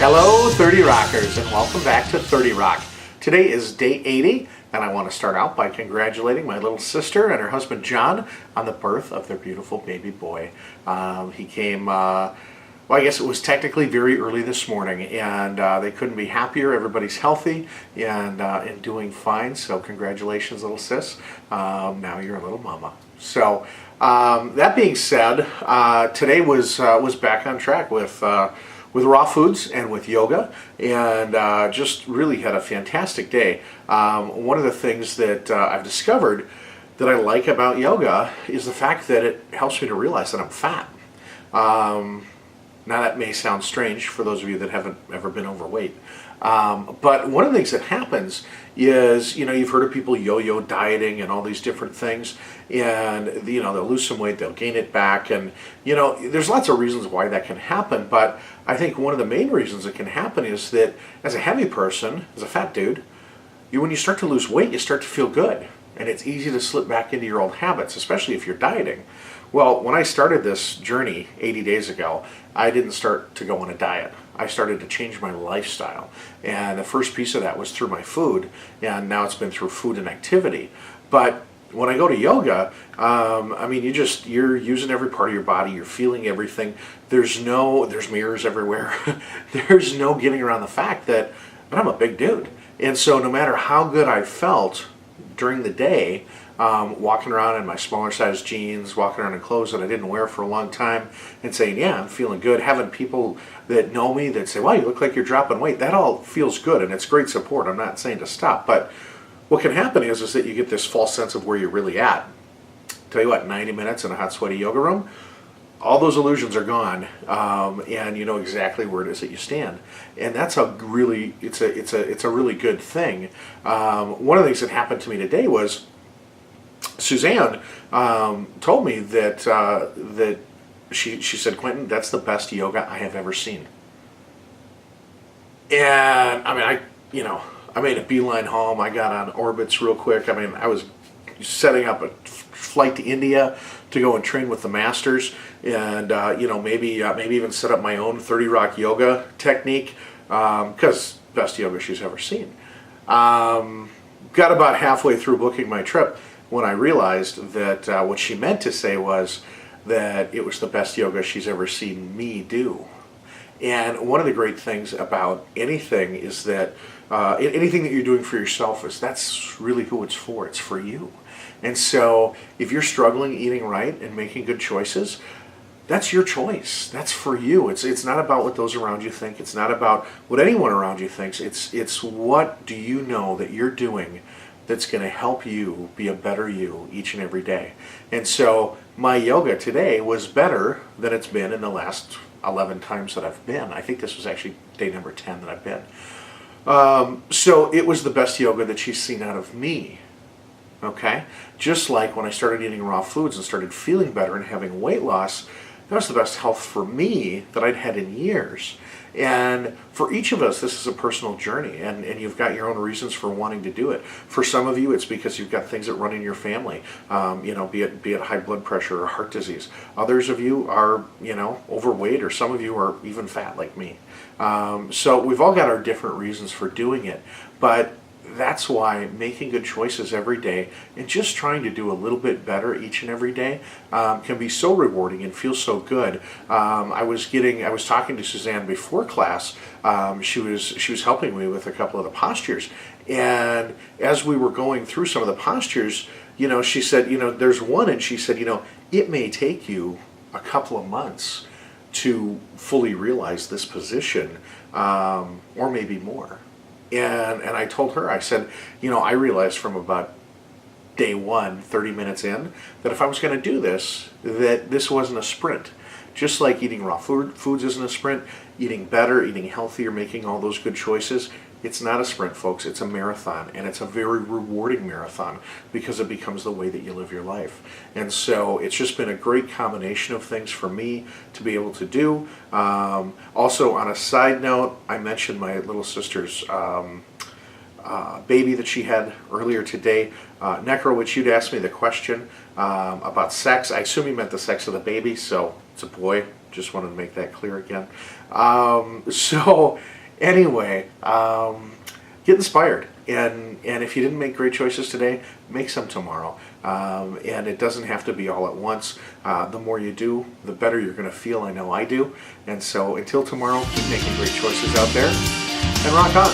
Hello 30 Rockers and welcome back to 30 Rock. Today is day 80 and I want to start out by congratulating my little sister and her husband John on the birth of their beautiful baby boy. He came, well, I guess it was technically very early this morning, and they couldn't be happier. Everybody's healthy and doing fine, so congratulations, little sis. Now you're a little mama. So that being said, today was back on track with raw foods and with yoga, and just really had a fantastic day. One of the things that I've discovered that I like about yoga is the fact that it helps me to realize that I'm fat. Now that may sound strange for those of you that haven't ever been overweight, but one of the things that happens is, you've heard of people yo-yo dieting and all these different things, and they'll lose some weight, they'll gain it back, and there's lots of reasons why that can happen, but I think one of the main reasons it can happen is that as a heavy person, as a fat dude, when you start to lose weight, you start to feel good, and it's easy to slip back into your old habits, especially if you're dieting. Well, when I started this journey 80 days ago, I didn't start to go on a diet. I started to change my lifestyle. And the first piece of that was through my food, and now it's been through food and activity. But when I go to yoga, you're using every part of your body, you're feeling everything. There's mirrors everywhere. There's no getting around the fact that I'm a big dude. And so no matter how good I felt during the day, walking around in my smaller size jeans, walking around in clothes that I didn't wear for a long time, and saying, yeah, I'm feeling good, having people that know me that say, wow, you look like you're dropping weight, that all feels good, and it's great support. I'm not saying to stop, but what can happen is that you get this false sense of where you're really at. Tell you what, 90 minutes in a hot, sweaty yoga room, all those illusions are gone, and you know exactly where it is that you stand, and that's a really it's a really good thing. One of the things that happened to me today was Suzanne told me that she said, Quentin, that's the best yoga I have ever seen. And I made a beeline home. I got on Orbitz real quick. I was setting up a flight to India to go and train with the masters, and maybe even set up my own 30 Rock yoga technique, because best yoga she's ever seen. Got about halfway through booking my trip when I realized that what she meant to say was that it was the best yoga she's ever seen me do. And one of the great things about anything is that anything that you're doing for yourself that's really who it's for. It's for you. And so if you're struggling eating right and making good choices, that's your choice. That's for you. It's not about what those around you think. It's not about what anyone around you thinks. It's what do you know that you're doing that's going to help you be a better you each and every day. And so my yoga today was better than it's been in the last 11 times that I've been. I think this was actually day number 10 that I've been. So it was the best yoga that she's seen out of me. Okay? Just like when I started eating raw foods and started feeling better and having weight loss, that was the best health for me that I'd had in years. And for each of us, this is a personal journey, and you've got your own reasons for wanting to do it. For some of you, it's because you've got things that run in your family, be it high blood pressure or heart disease. Others of you are, overweight, or some of you are even fat like me. So we've all got our different reasons for doing it, but that's why making good choices every day and just trying to do a little bit better each and every day can be so rewarding and feel so good. I was talking to Suzanne before class. She was helping me with a couple of the postures, and as we were going through some of the postures, she said, there's one, and she said, it may take you a couple of months to fully realize this position, or maybe more. And I told her, I said, I realized from about day one, 30 minutes in, that if I was going to do this, that this wasn't a sprint. Just like eating raw foods isn't a sprint, eating better, eating healthier, making all those good choices, it's not a sprint, folks. It's a marathon, and it's a very rewarding marathon because it becomes the way that you live your life. And so it's just been a great combination of things for me to be able to do. Also, on a side note, I mentioned my little sister's baby that she had earlier today. Necro, you'd asked me the question about sex. I assume you meant the sex of the baby, so it's a boy. Just wanted to make that clear again. So anyway, get inspired. And if you didn't make great choices today, make some tomorrow. And it doesn't have to be all at once. The more you do, the better you're going to feel. I know I do. And so until tomorrow, keep making great choices out there and rock on.